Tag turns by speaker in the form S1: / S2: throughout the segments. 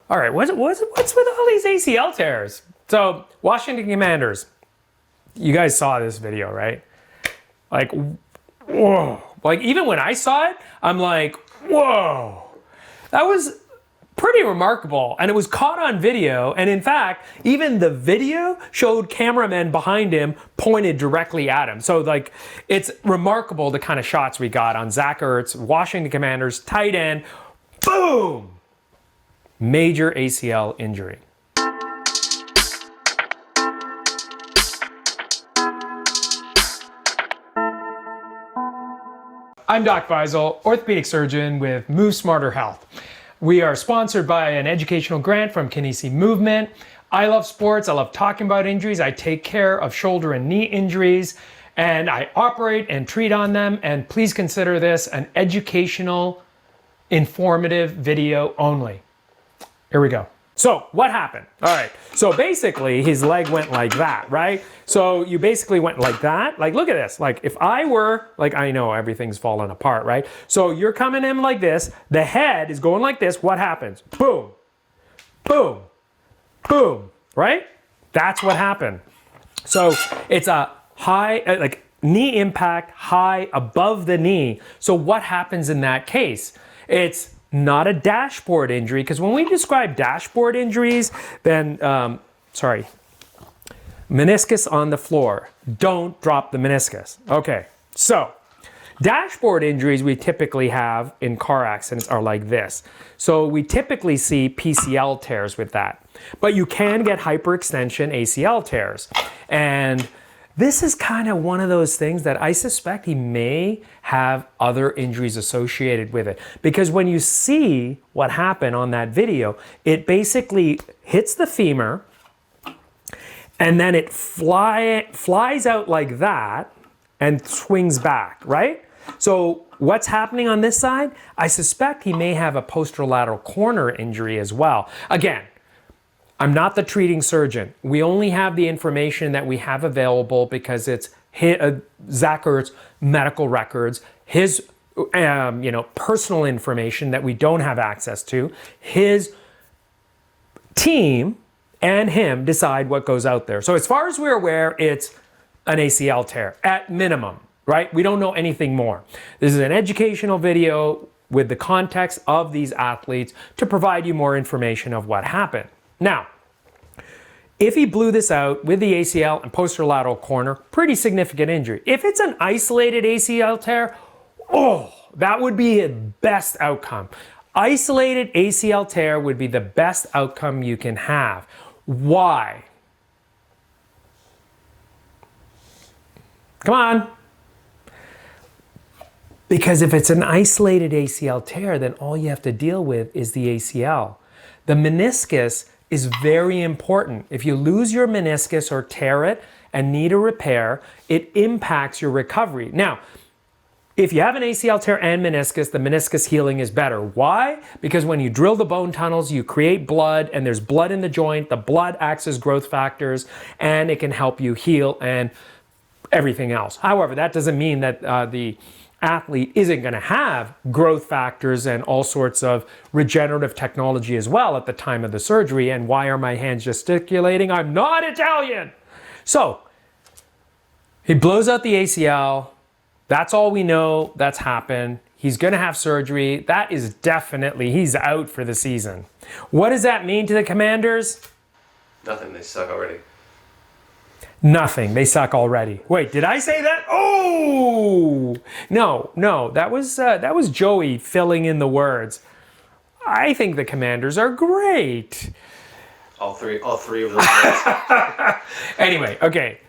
S1: All right, what's with all these ACL tears? So, Washington Commanders, you guys saw this video, right? Like, whoa. Like, even when I saw it, I'm like, whoa. That was pretty remarkable. And it was caught on video. And in fact, even the video showed cameramen behind him pointed directly at him. So, like, it's remarkable the kind of shots we got on Zach Ertz, Washington Commanders, tight end. Boom! Major ACL injury. I'm Doc Feisel, orthopedic surgeon with Move Smarter Health. We are sponsored by an educational grant from Kinesi Movement. I love sports. I love talking about injuries. I take care of shoulder and knee injuries, and I operate and treat on them. And please consider this an educational, informative video only. Here we go. So what happened? All right. So basically his leg went like that, right? So you basically went like that. Like, look at this. Like if I were, like, I know everything's falling apart, right? So you're coming in like this. The head is going like this. What happens? Boom, boom, boom, right? That's what happened. So it's a high, like knee impact, high above the knee. So what happens in that case? It's not a dashboard injury, because when we describe dashboard injuries, then, meniscus on the floor. Don't drop the meniscus. Okay, so dashboard injuries we typically have in car accidents are like this. So we typically see PCL tears with that, but you can get hyperextension ACL tears. And this is kind of one of those things that I suspect he may have other injuries associated with it. Because when you see what happened on that video, it basically hits the femur and then it flies out like that and swings back, right? So what's happening on this side? I suspect he may have a posterolateral corner injury as well. Again, I'm not the treating surgeon. We only have the information that we have available because it's Zach Ertz medical records, his personal information that we don't have access to. His team and him decide what goes out there. So as far as we're aware, it's an ACL tear at minimum, right? We don't know anything more. This is an educational video with the context of these athletes to provide you more information of what happened. Now, if he blew this out with the ACL and posterolateral corner, pretty significant injury. If it's an isolated ACL tear, that would be a best outcome. Isolated ACL tear would be the best outcome you can have. Why? Come on. Because if it's an isolated ACL tear, then all you have to deal with is the ACL. The meniscus is very important. If you lose your meniscus or tear it and need a repair, it impacts your recovery. Now, if you have an ACL tear and meniscus, the meniscus healing is better. Why? Because when you drill the bone tunnels, you create blood, and there's blood in the joint. The blood acts as growth factors, and it can help you heal and everything else. However, that doesn't mean that the athlete isn't going to have growth factors and all sorts of regenerative technology as well at the time of the surgery. And why are my hands gesticulating? I'm not Italian. So he blows out the ACL. That's all we know that's happened. He's going to have surgery. That is definitely, he's out for the season. What does that mean to the Commanders?
S2: Nothing, they suck already.
S1: Nothing. They suck already. Wait, did I say that? Oh! No. That was Joey filling in the words. I think the Commanders are great.
S2: All three of those words.
S1: Anyway, okay.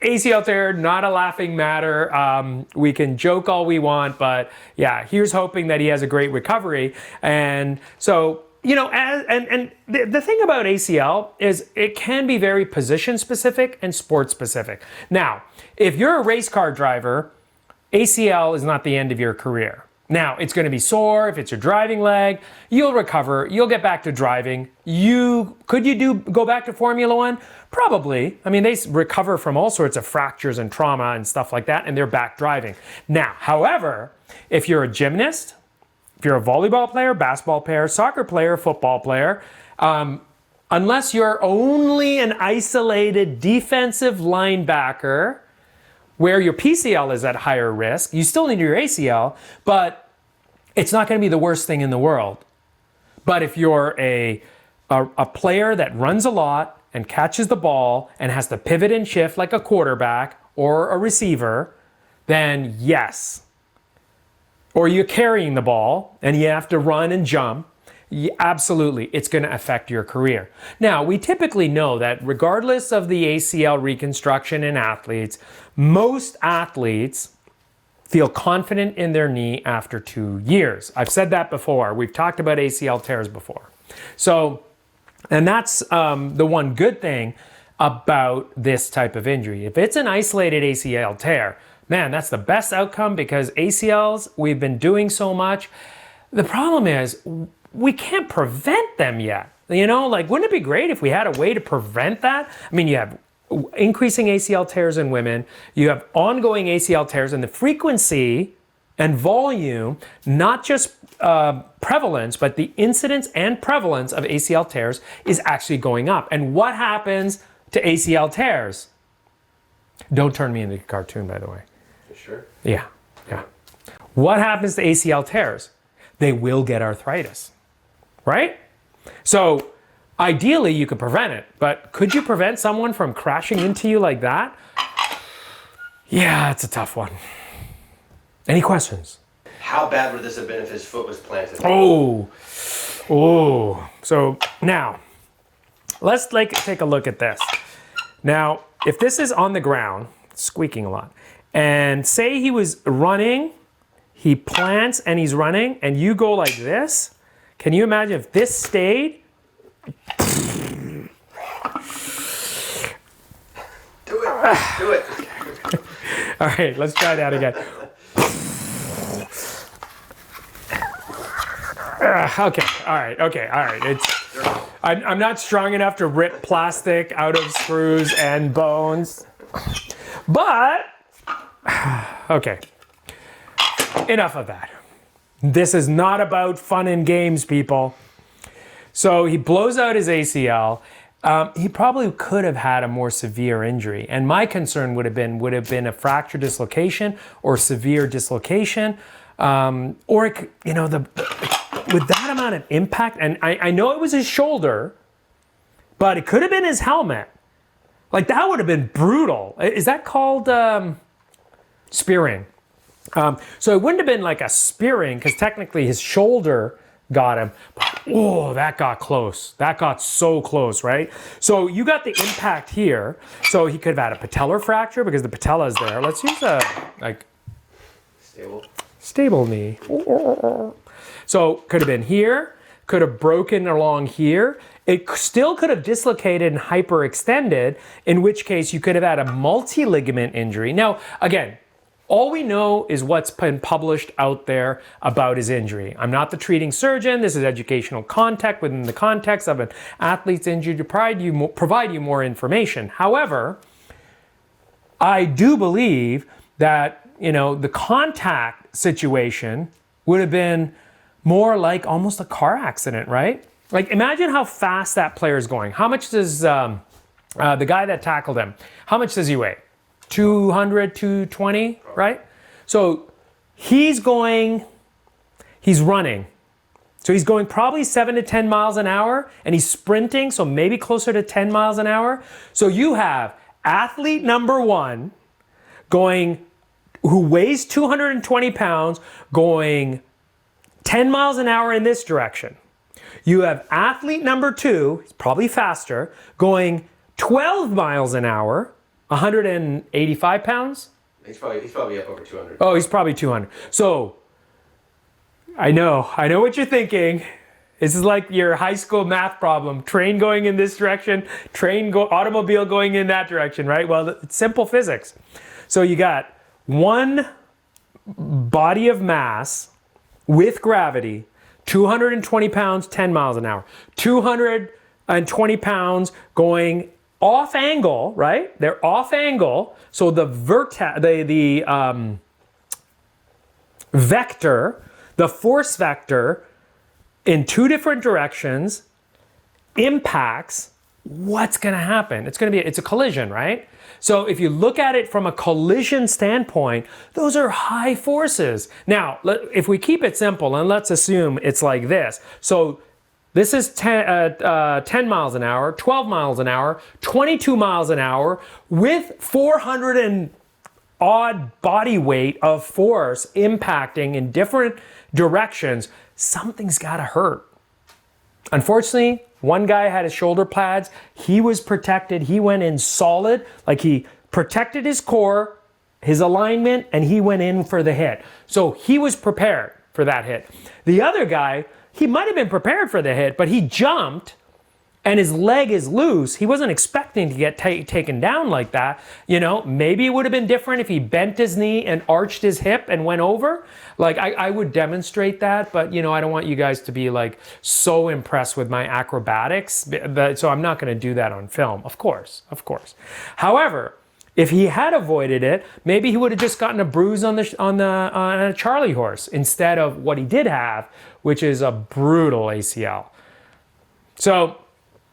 S1: ACL tear, not a laughing matter. We can joke all we want, but yeah, here's hoping that he has a great recovery. And so, the thing about ACL is it can be very position specific and sport specific. Now, if you're a race car driver, ACL is not the end of your career. Now, it's going to be sore. If it's your driving leg, you'll recover. You'll get back to driving. Could you go back to Formula One? Probably. I mean, they recover from all sorts of fractures and trauma and stuff like that, and they're back driving. Now, however, if you're a gymnast, if you're a volleyball player, basketball player, soccer player, football player, Unless you're only an isolated defensive linebacker where your PCL is at higher risk, you still need your ACL, but it's not going to be the worst thing in the world. But if you're a player that runs a lot and catches the ball and has to pivot and shift like a quarterback or a receiver, then yes. Or you're carrying the ball and you have to run and jump, absolutely, it's going to affect your career. Now, we typically know that regardless of the ACL reconstruction in athletes, most athletes feel confident in their knee after 2 years. I've said that before. We've talked about ACL tears before. So, and that's the one good thing about this type of injury. If it's an isolated ACL tear, man, that's the best outcome because ACLs, we've been doing so much. The problem is we can't prevent them yet. You know, like, wouldn't it be great if we had a way to prevent that? I mean, you have increasing ACL tears in women, you have ongoing ACL tears, and the frequency and volume, not just prevalence, but the incidence and prevalence of ACL tears is actually going up. And what happens to ACL tears? Don't turn me into a cartoon, by the way.
S2: Sure.
S1: Yeah. What happens to ACL tears? They will get arthritis, right? So ideally you could prevent it, but could you prevent someone from crashing into you like that? Yeah, it's a tough one. Any questions?
S2: How bad would this have been if his foot was planted?
S1: Oh. So now, let's take a look at this. Now, if this is on the ground, squeaking a lot, and say he was running, he plants and he's running, and you go like this, can you imagine if this stayed?
S2: Do it.
S1: All right, let's try that again. Okay, all right. I'm not strong enough to rip plastic out of screws and bones, but okay. Enough of that. This is not about fun and games, people. So he blows out his ACL. He probably could have had a more severe injury, and my concern would have been a fracture dislocation or severe dislocation, or with that amount of impact. And I know it was his shoulder, but it could have been his helmet. Like, that would have been brutal. Is that called spearing? So it wouldn't have been like a spearing because technically his shoulder got him. Oh, that got close. That got so close, right? So you got the impact here. So he could have had a patellar fracture because the patella is there. Let's use a stable knee. So could have been here, could have broken along here. It still could have dislocated and hyperextended, in which case you could have had a multi-ligament injury. Now, again, all we know is what's been published out there about his injury. I'm not the treating surgeon. This is educational context within the context of an athlete's injury to provide you more information. However, I do believe that, the contact situation would have been more like almost a car accident, right? Like, imagine how fast that player is going. How much does the guy that tackled him, how much does he weigh? 200, 220, right? So he's running. So he's going probably 7 to 10 miles an hour, and he's sprinting, so maybe closer to 10 miles an hour. So you have athlete number one who weighs 220 pounds going 10 miles an hour in this direction. You have athlete number two, he's probably faster, going 12 miles an hour, 185 pounds?
S2: He's probably up over 200.
S1: Oh, he's probably 200. So, I know what you're thinking. This is like your high school math problem. Train going in this direction, automobile going in that direction, right? Well, it's simple physics. So you got one body of mass with gravity, 220 pounds, 10 miles an hour. 220 pounds going off angle, right? They're off angle. So the vector, the force vector in two different directions impacts, what's going to happen? It's a collision, right? So if you look at it from a collision standpoint, those are high forces. Now, if we keep it simple and let's assume it's like this. So this is 10 miles an hour, 12 miles an hour, 22 miles an hour with 400 and odd body weight of force impacting in different directions. Something's got to hurt. Unfortunately, one guy had his shoulder pads. He was protected. He went in solid, like he protected his core, his alignment, and he went in for the hit. So he was prepared for that hit. The other guy, he might have been prepared for the hit, but he jumped and his leg is loose. He wasn't expecting to get taken down like that. You know, maybe it would have been different if he bent his knee and arched his hip and went over. Like I would demonstrate that, but you know, I don't want you guys to be like so impressed with my acrobatics. So I'm not going to do that on film, of course. However, if he had avoided it, maybe he would have just gotten a bruise on a Charlie horse instead of what he did have, which is a brutal ACL. So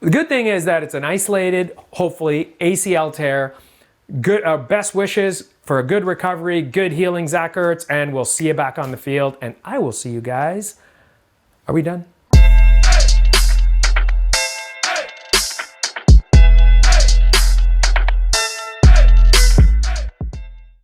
S1: the good thing is that it's an isolated, hopefully, ACL tear. Good, best wishes for a good recovery, good healing, Zach Ertz, and we'll see you back on the field. And I will see you guys. Are we done?